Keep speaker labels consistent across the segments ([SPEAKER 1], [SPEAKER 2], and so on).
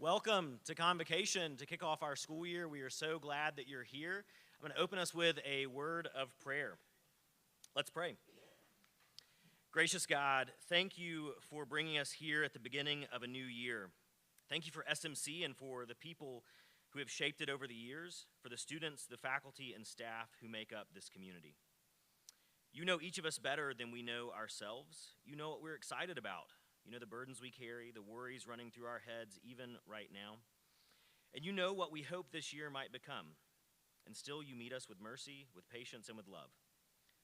[SPEAKER 1] Welcome to Convocation to kick off our school year. We are so glad that you're here. I'm going to open us with a word of prayer. Let's pray. Gracious God, thank you for bringing us here at the beginning of a new year. Thank you for SMC and for the people who have shaped it over the years, for the students, the faculty, and staff who make up this community. You know each of us better than we know ourselves. You know what we're excited about. You know the burdens we carry, the worries running through our heads even right now. And you know what we hope this year might become. And still you meet us with mercy, with patience, and with love.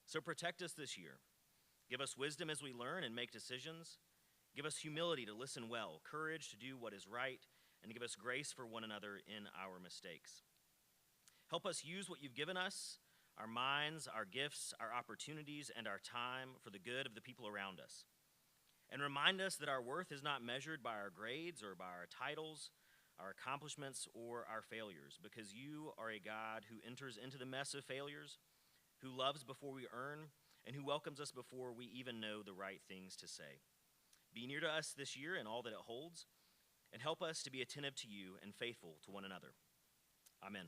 [SPEAKER 1] So protect us this year. Give us wisdom as we learn and make decisions. Give us humility to listen well, courage to do what is right, and give us grace for one another in our mistakes. Help us use what you've given us, our minds, our gifts, our opportunities, and our time for the good of the people around us. And remind us that our worth is not measured by our grades or by our titles, our accomplishments, or our failures, because you are a God who enters into the mess of failures, who loves before we earn, and who welcomes us before we even know the right things to say. Be near to us this year in all that it holds, and help us to be attentive to you and faithful to one another. Amen.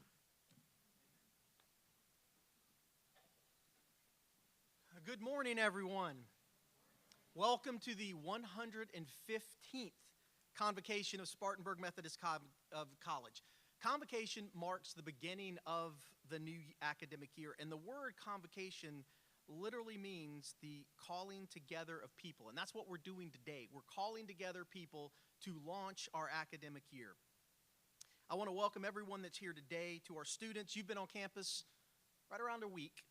[SPEAKER 2] Good morning, everyone. Welcome to the 115th Convocation of Spartanburg Methodist College. Convocation marks the beginning of the new academic year, and the word convocation literally means the calling together of people, and that's what we're doing today. We're calling together people to launch our academic year. I want to welcome everyone that's here today. To our students, you've been on campus right around a week.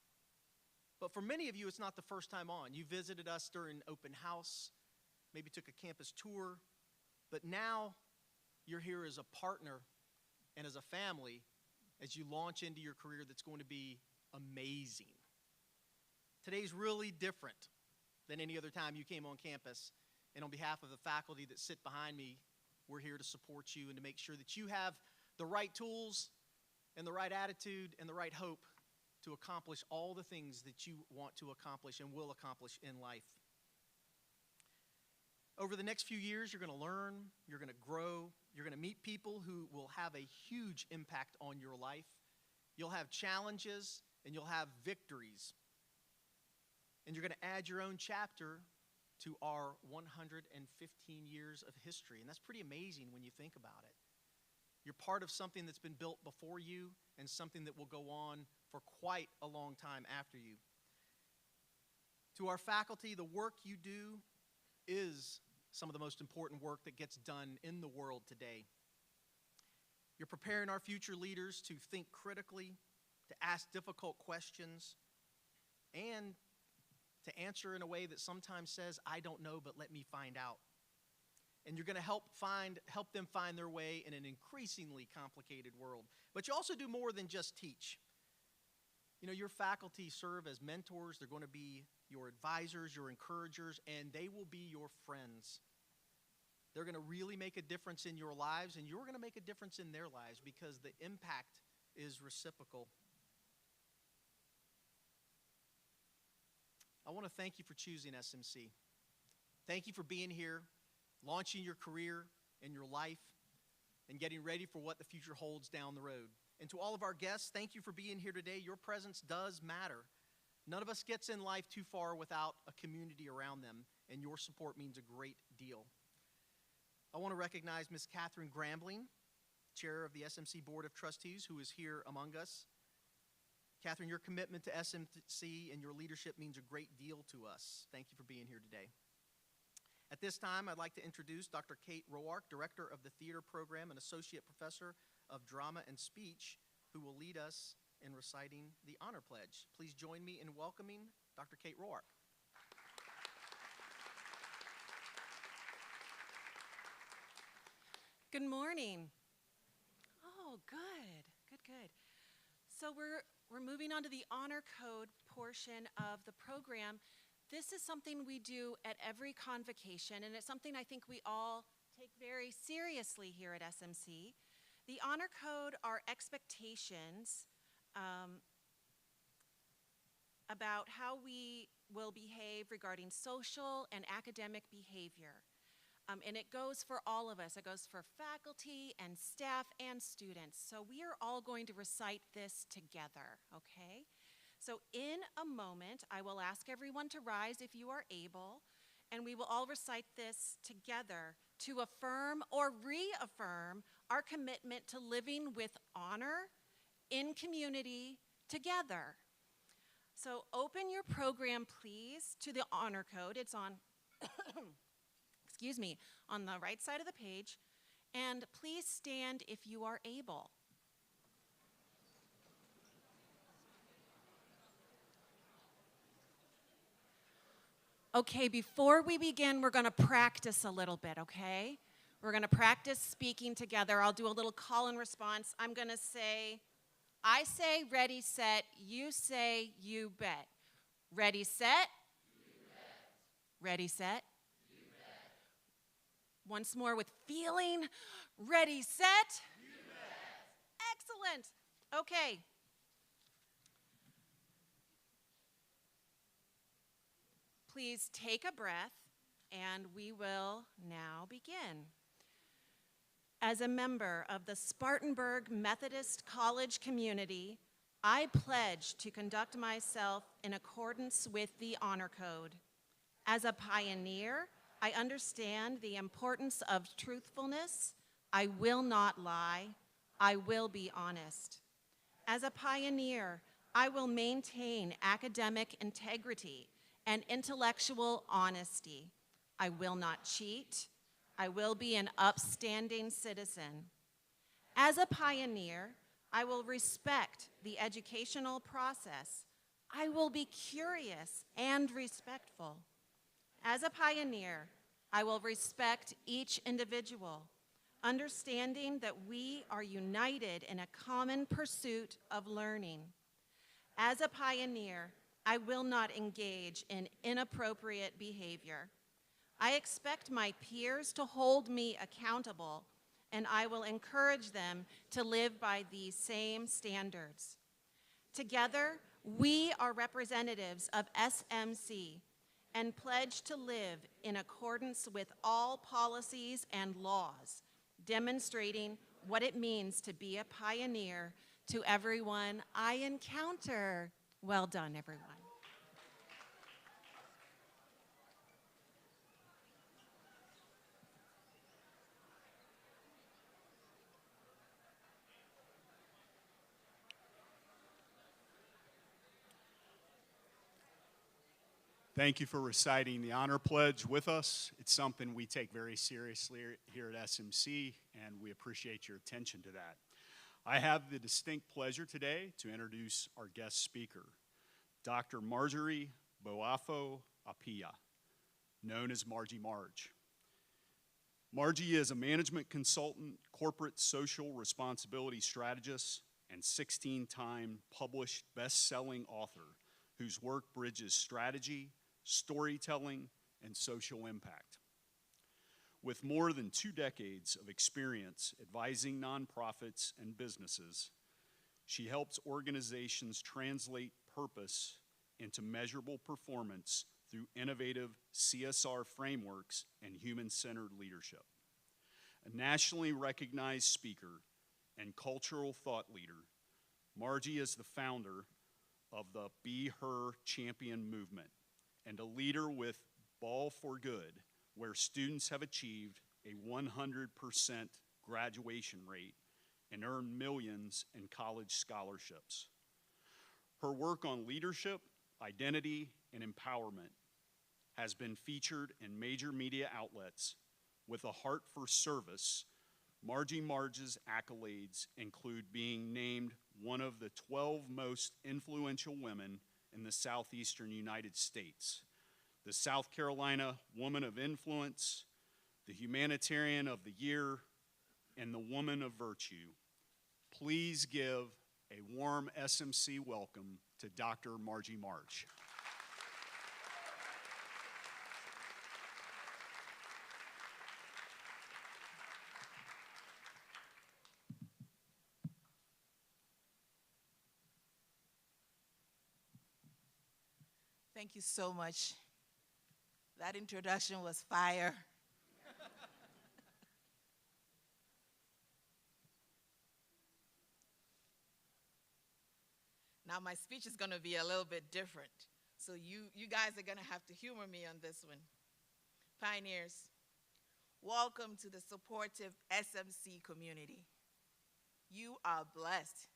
[SPEAKER 2] But for many of you, it's not the first time on. You visited us during open house, maybe took a campus tour, but now you're here as a partner and as a family as you launch into your career that's going to be amazing. Today's really different than any other time you came on campus, and on behalf of the faculty that sit behind me, we're here to support you and to make sure that you have the right tools and the right attitude and the right hope to accomplish all the things that you want to accomplish and will accomplish in life. Over the next few years, you're going to learn, you're going to grow, you're going to meet people who will have a huge impact on your life. You'll have challenges and you'll have victories. And you're going to add your own chapter to our 115 years of history. And that's pretty amazing when you think about it. You're part of something that's been built before you and something that will go on for quite a long time after you. To our faculty, the work you do is some of the most important work that gets done in the world today. You're preparing our future leaders to think critically, to ask difficult questions, and to answer in a way that sometimes says, I don't know, but let me find out. And you're going to help them find their way in an increasingly complicated world. But you also do more than just teach. You know, your faculty serve as mentors. They're going to be your advisors, your encouragers, and they will be your friends. They're going to really make a difference in your lives, and you're going to make a difference in their lives because the impact is reciprocal. I want to thank you for choosing SMC. Thank you for being here, launching your career and your life, and getting ready for what the future holds down the road. And to all of our guests, thank you for being here today. Your presence does matter. None of us gets in life too far without a community around them, and your support means a great deal. I want to recognize Ms. Catherine Grambling, Chair of the SMC Board of Trustees, who is here among us. Catherine, your commitment to SMC and your leadership means a great deal to us. Thank you for being here today. At this time, I'd like to introduce Dr. Kate Roark, Director of the Theater Program and Associate Professor of Drama and Speech, who will lead us in reciting the Honor Pledge. Please join me in welcoming Dr. Kate Roark.
[SPEAKER 3] Good morning. Oh, good. So we're moving on to the Honor Code portion of the program. This is something we do at every convocation, and it's something I think we all take very seriously here at SMC. The Honor Code are expectations about how we will behave regarding social and academic behavior. And it goes for all of us. It goes for faculty and staff and students. So we are all going to recite this together, okay? So in a moment, I will ask everyone to rise if you are able, and we will all recite this together to affirm or reaffirm our commitment to living with honor in community together. So open your program, please, to the honor code. It's on, excuse me, on the right side of the page. And please stand if you are able. Okay, before we begin, we're going to practice a little bit, okay? We're going to practice speaking together. I'll do a little call and response. I'm going to say, I say, ready, set. You say, you bet. Ready, set. You bet. Ready, set. You bet. Once more with feeling. Ready, set. You bet. Excellent. Okay. Please take a breath, and we will now begin. As a member of the Spartanburg Methodist College community, I pledge to conduct myself in accordance with the Honor Code. As a pioneer, I understand the importance of truthfulness. I will not lie. I will be honest. As a pioneer, I will maintain academic integrity and intellectual honesty. I will not cheat. I will be an upstanding citizen. As a pioneer, I will respect the educational process. I will be curious and respectful. As a pioneer, I will respect each individual, understanding that we are united in a common pursuit of learning. As a pioneer, I will not engage in inappropriate behavior. I expect my peers to hold me accountable, and I will encourage them to live by these same standards. Together, we are representatives of SMC and pledge to live in accordance with all policies and laws, demonstrating what it means to be a pioneer to everyone I encounter. Well done, everyone.
[SPEAKER 4] Thank you for reciting the Honor Pledge with us. It's something we take very seriously here at SMC, and we appreciate your attention to that. I have the distinct pleasure today to introduce our guest speaker, Dr. Marjorie Boafo Apia, known as Margie Marge. Margie is a management consultant, corporate social responsibility strategist, and 16-time published best-selling author whose work bridges strategy, storytelling, and social impact. With more than 2 decades of experience advising nonprofits and businesses, she helps organizations translate purpose into measurable performance through innovative CSR frameworks and human-centered leadership. A nationally recognized speaker and cultural thought leader, Margie is the founder of the Be Her Champion movement and a leader with Ball for Good, where students have achieved a 100% graduation rate and earned millions in college scholarships. Her work on leadership, identity, and empowerment has been featured in major media outlets. With a heart for service, Margie Marge's accolades include being named one of the 12 most influential women in the southeastern United States, the South Carolina Woman of Influence, the Humanitarian of the Year, and the Woman of Virtue. Please give a warm SMC welcome to Dr. Margie Marge.
[SPEAKER 5] Thank you so much. That introduction was fire. Now, my speech is going to be a little bit different. So you guys are going to have to humor me on this one. Pioneers, welcome to the supportive SMC community. You are blessed.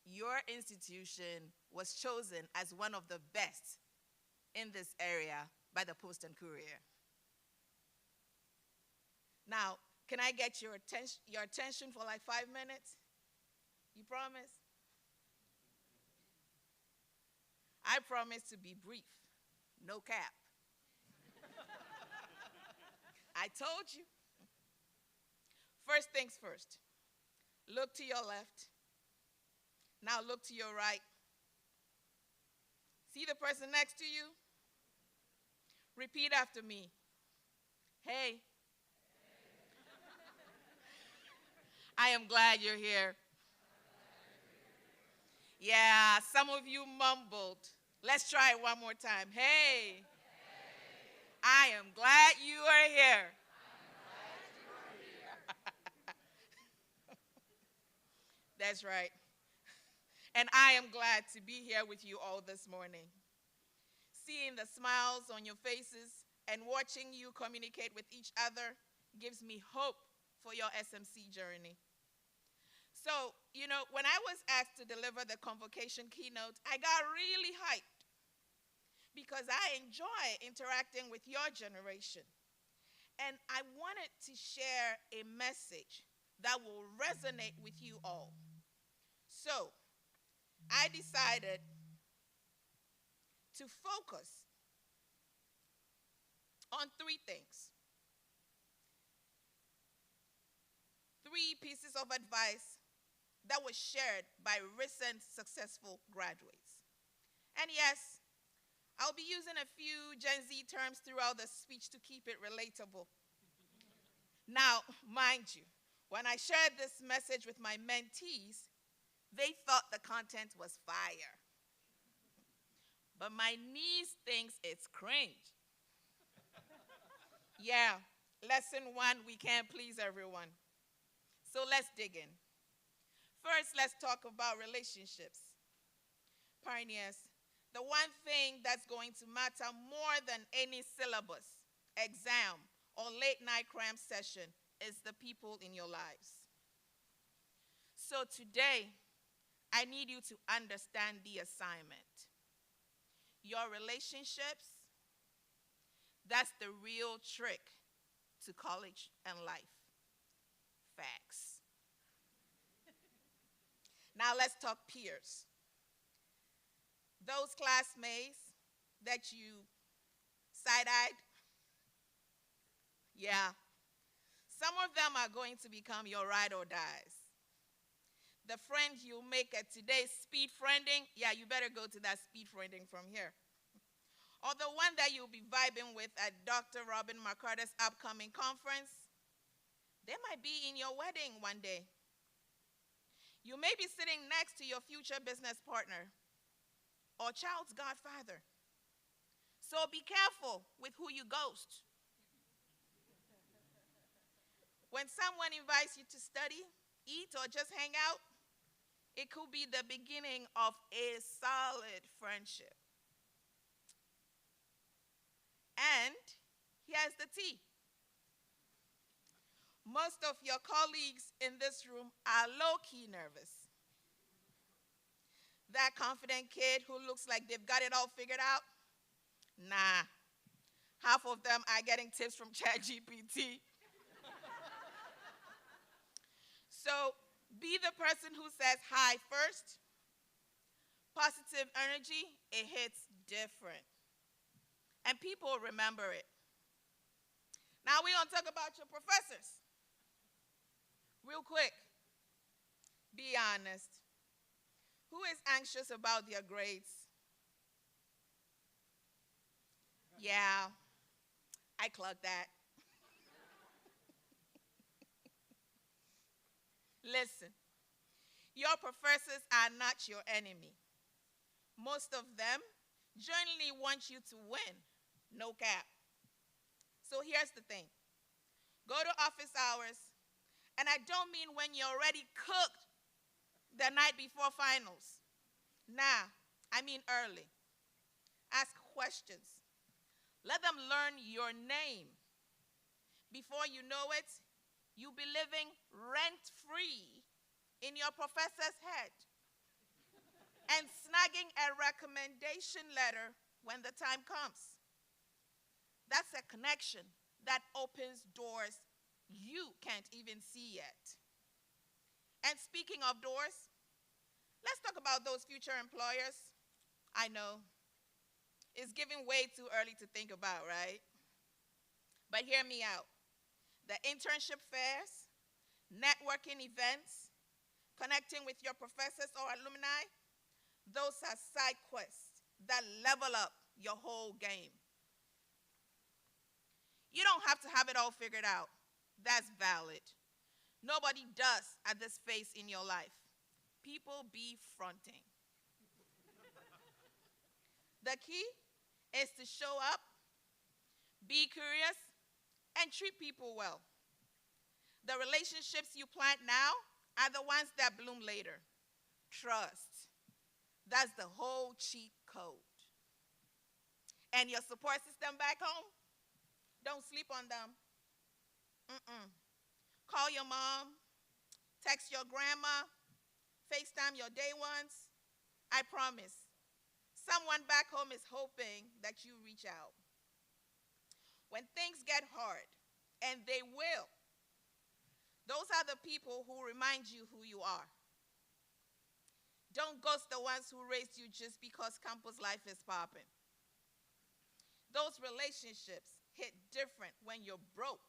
[SPEAKER 5] Your institution was chosen as one of the best in this area by the Post and Courier. Now, can I get your attention for like 5 minutes? You promise? I promise to be brief, no cap. I told you. First things first, look to your left. Now look to your right. See the person next to you? Repeat after me. Hey. I am glad you're here. Yeah, some of you mumbled. Let's try it one more time. Hey. I am glad you are here. That's right. And I am glad to be here with you all this morning. Seeing the smiles on your faces and watching you communicate with each other gives me hope for your SMC journey. So, when I was asked to deliver the Convocation keynote, I got really hyped because I enjoy interacting with your generation. And I wanted to share a message that will resonate with you all. So, I decided to focus on 3 things. 3 pieces of advice that was shared by recent successful graduates. And yes, I'll be using a few Gen Z terms throughout the speech to keep it relatable. Now, mind you, when I shared this message with my mentees, they thought the content was fire. But my niece thinks it's cringe. Yeah, lesson 1, we can't please everyone. So let's dig in. First, let's talk about relationships. Pioneers, the one thing that's going to matter more than any syllabus, exam, or late-night cram session is the people in your lives. So today, I need you to understand the assignment. Your relationships, that's the real trick to college and life. Facts. Now let's talk peers. Those classmates that you side-eyed, yeah, some of them are going to become your ride or dies. The friend you make at today's speed friending, yeah, you better go to that speed friending from here. Or the one that you'll be vibing with at Dr. Robin McCarter's upcoming conference, they might be in your wedding one day. You may be sitting next to your future business partner or child's godfather. So be careful with who you ghost. When someone invites you to study, eat, or just hang out, it could be the beginning of a solid friendship. And here's the tea. Most of your colleagues in this room are low-key nervous. That confident kid who looks like they've got it all figured out? Nah. Half of them are getting tips from ChatGPT. So be the person who says hi first. Positive energy, it hits different. And people remember it. Now we're going to talk about your professors. Real quick, be honest. Who is anxious about their grades? Yeah, I clocked that. Listen, your professors are not your enemy. Most of them generally want you to win, no cap. So here's the thing. Go to office hours. And I don't mean when you're already cooked the night before finals. Now, I mean early. Ask questions. Let them learn your name. Before you know it, you'll be living rent-free in your professor's head and snagging a recommendation letter when the time comes. That's a connection that opens doors you can't even see yet. And speaking of doors, let's talk about those future employers. I know, it's giving way too early to think about, right? But hear me out. The internship fairs, networking events, connecting with your professors or alumni, those are side quests that level up your whole game. You don't have to have it all figured out. That's valid. Nobody does at this phase in your life. People be fronting. The key is to show up, be curious, and treat people well. The relationships you plant now are the ones that bloom later. Trust. That's the whole cheat code. And your support system back home, don't sleep on them. Call your mom, text your grandma, FaceTime your day ones. I promise, someone back home is hoping that you reach out. When things get hard, and they will, those are the people who remind you who you are. Don't ghost the ones who raised you just because campus life is popping. Those relationships hit different when you're broke.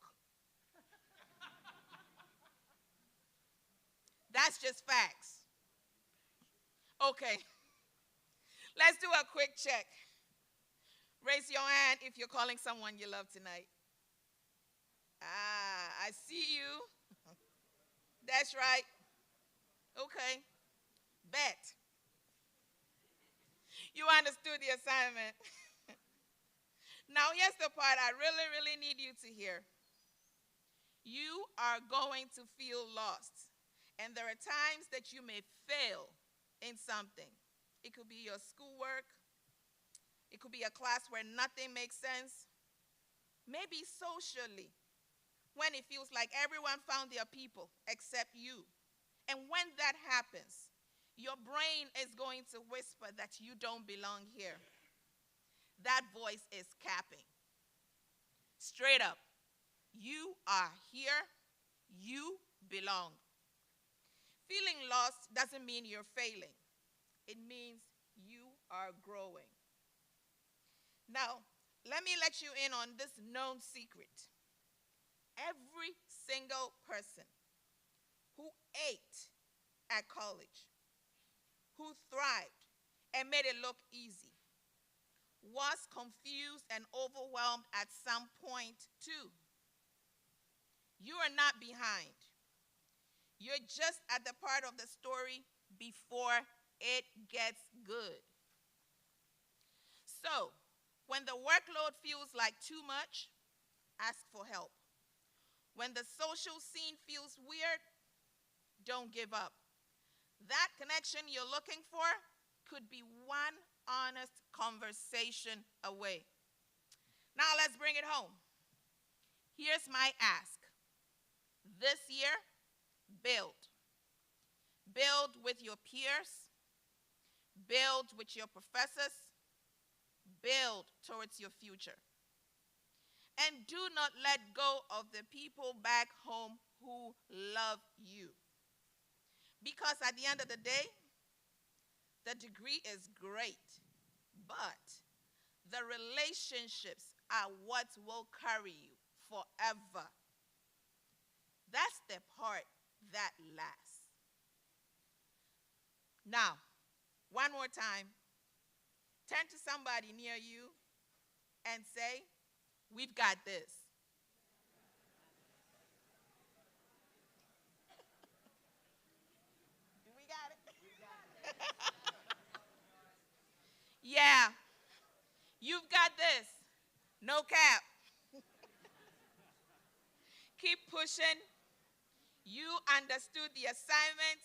[SPEAKER 5] That's just facts. Okay, let's do a quick check. Raise your hand if you're calling someone you love tonight. I see you. That's right. Okay, bet. You understood the assignment. Now, here's the part I really need you to hear. You are going to feel lost. And there are times that you may fail in something. It could be your schoolwork. It could be a class where nothing makes sense. Maybe socially, when it feels like everyone found their people except you. And when that happens, your brain is going to whisper that you don't belong here. That voice is capping. Straight up, you are here, you belong. Feeling lost doesn't mean you're failing. It means you are growing. Now, let me let you in on this known secret. Every single person who ate at college, who thrived and made it look easy, was confused and overwhelmed at some point too. You are not behind. You're just at the part of the story before it gets good. So, when the workload feels like too much, ask for help. When the social scene feels weird, don't give up. That connection you're looking for could be one honest conversation away. Now let's bring it home. Here's my ask. This year, build. Build with your peers. Build with your professors. Build towards your future. And do not let go of the people back home who love you. Because at the end of the day, the degree is great, but the relationships are what will carry you forever. That's the part that lasts. Now, one more time, turn to somebody near you and say, "We've got this." We got it? Yeah, you've got this. No cap. Keep pushing. You understood the assignment.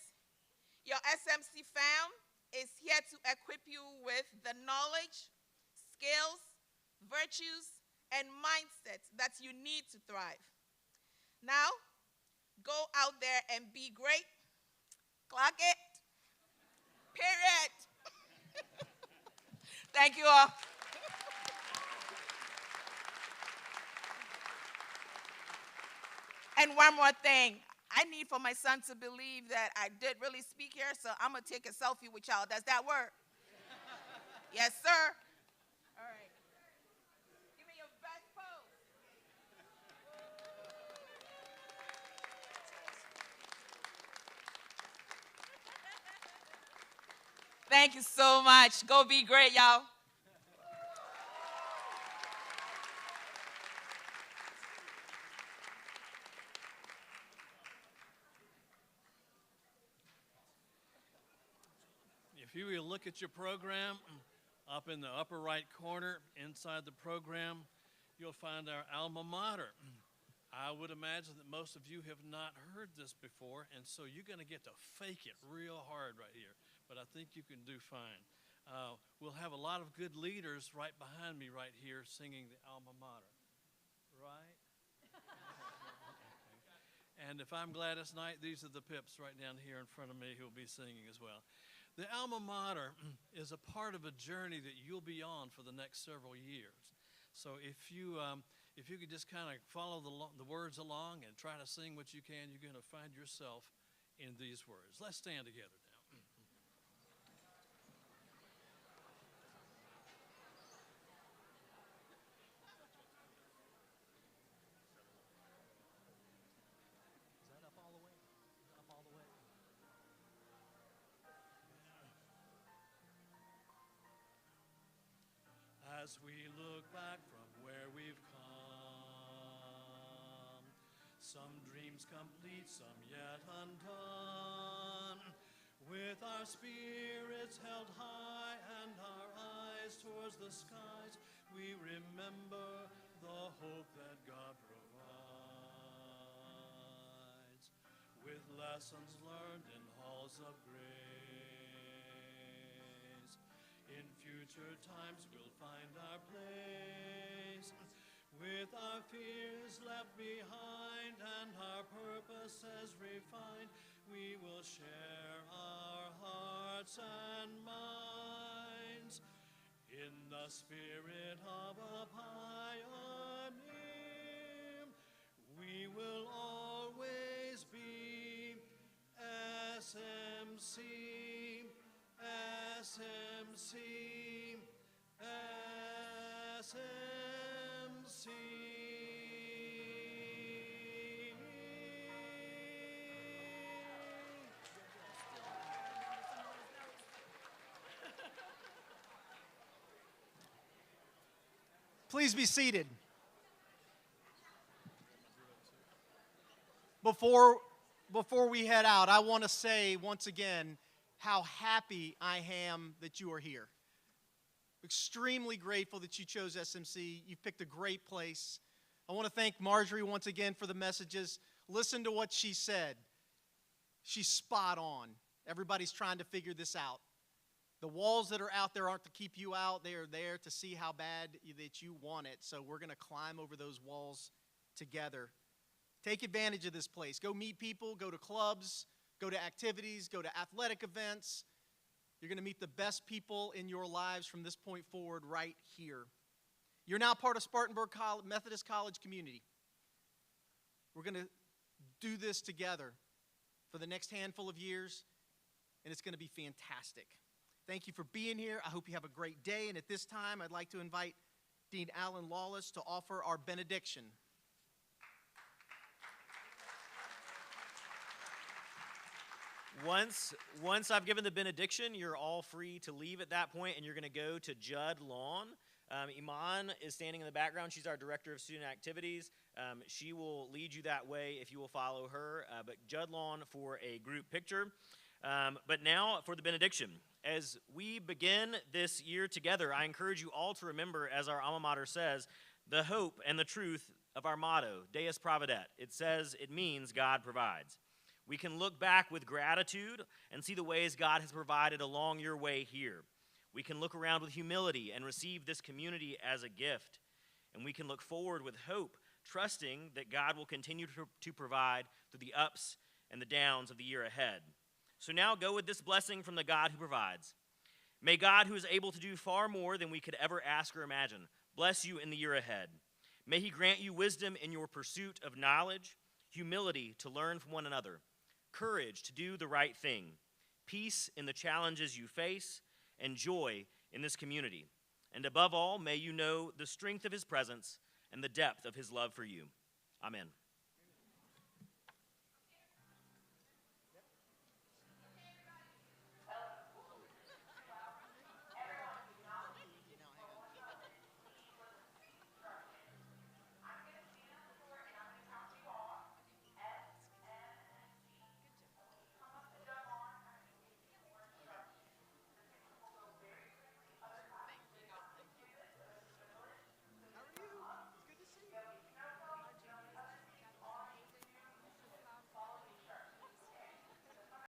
[SPEAKER 5] Your SMC fam, is here to equip you with the knowledge, skills, virtues, and mindsets that you need to thrive. Now, go out there and be great. Clock it. Period. Thank you all. And one more thing. I need for my son to believe that I did really speak here, so I'm going to take a selfie with y'all. Does that work? Yes, sir. All right. Give me your best pose. Thank you so much. Go be great, y'all.
[SPEAKER 6] If you will look at your program, up in the upper right corner, inside the program, you'll find our alma mater. I would imagine that most of you have not heard this before, and so you're going to get to fake it real hard right here. But I think you can do fine. We'll have a lot of good leaders right behind me right here singing the alma mater. Right? And if I'm Gladys Knight, these are the Pips right down here in front of me who will be singing as well. The alma mater is a part of a journey that you'll be on for the next several years. So if you could just kind of follow the words along and try to sing what you can, you're going to find yourself in these words. Let's stand together now. As we look back from where we've come, some dreams complete, some yet undone. With our spirits held high and our eyes towards the skies, we remember the hope that God provides. With lessons learned in halls of grace, in future times we'll find our place. With our fears left behind and our purposes refined, we will share our hearts and minds in the spirit of a pioneer. We will always be SMC, SMC, SMC.
[SPEAKER 2] Please be seated. Before we head out, I want to say once again how happy I am that you are here. Extremely grateful that you chose SMC. You've picked a great place. I want to thank Marjorie once again for the messages. Listen to what she said. She's spot on. Everybody's trying to figure this out. The walls that are out there aren't to keep you out. They are there to see how bad that you want it. So we're going to climb over those walls together. Take advantage of this place. Go meet people, go to clubs, go to activities, go to athletic events. You're going to meet the best people in your lives from this point forward right here. You're now part of Spartanburg Methodist College community. We're going to do this together for the next handful of years, and it's going to be fantastic. Thank you for being here. I hope you have a great day. And at this time, I'd like to invite Dean Alan Lawless to offer our benediction.
[SPEAKER 1] Once I've given the benediction, you're all free to leave at that point, and you're going to go to Judd Lawn. Iman is standing in the background. She's our Director of Student Activities. She will lead you that way if you will follow her. But Judd Lawn for a group picture. But now for the benediction. As we begin this year together, I encourage you all to remember, as our alma mater says, the hope and the truth of our motto, Deus Providet. It says it means God provides. We can look back with gratitude and see the ways God has provided along your way here. We can look around with humility and receive this community as a gift. And we can look forward with hope, trusting that God will continue to provide through the ups and the downs of the year ahead. So now go with this blessing from the God who provides. May God, who is able to do far more than we could ever ask or imagine, bless you in the year ahead. May he grant you wisdom in your pursuit of knowledge, humility to learn from one another, courage to do the right thing, peace in the challenges you face, and joy in this community. And above all, may you know the strength of his presence and the depth of his love for you. Amen.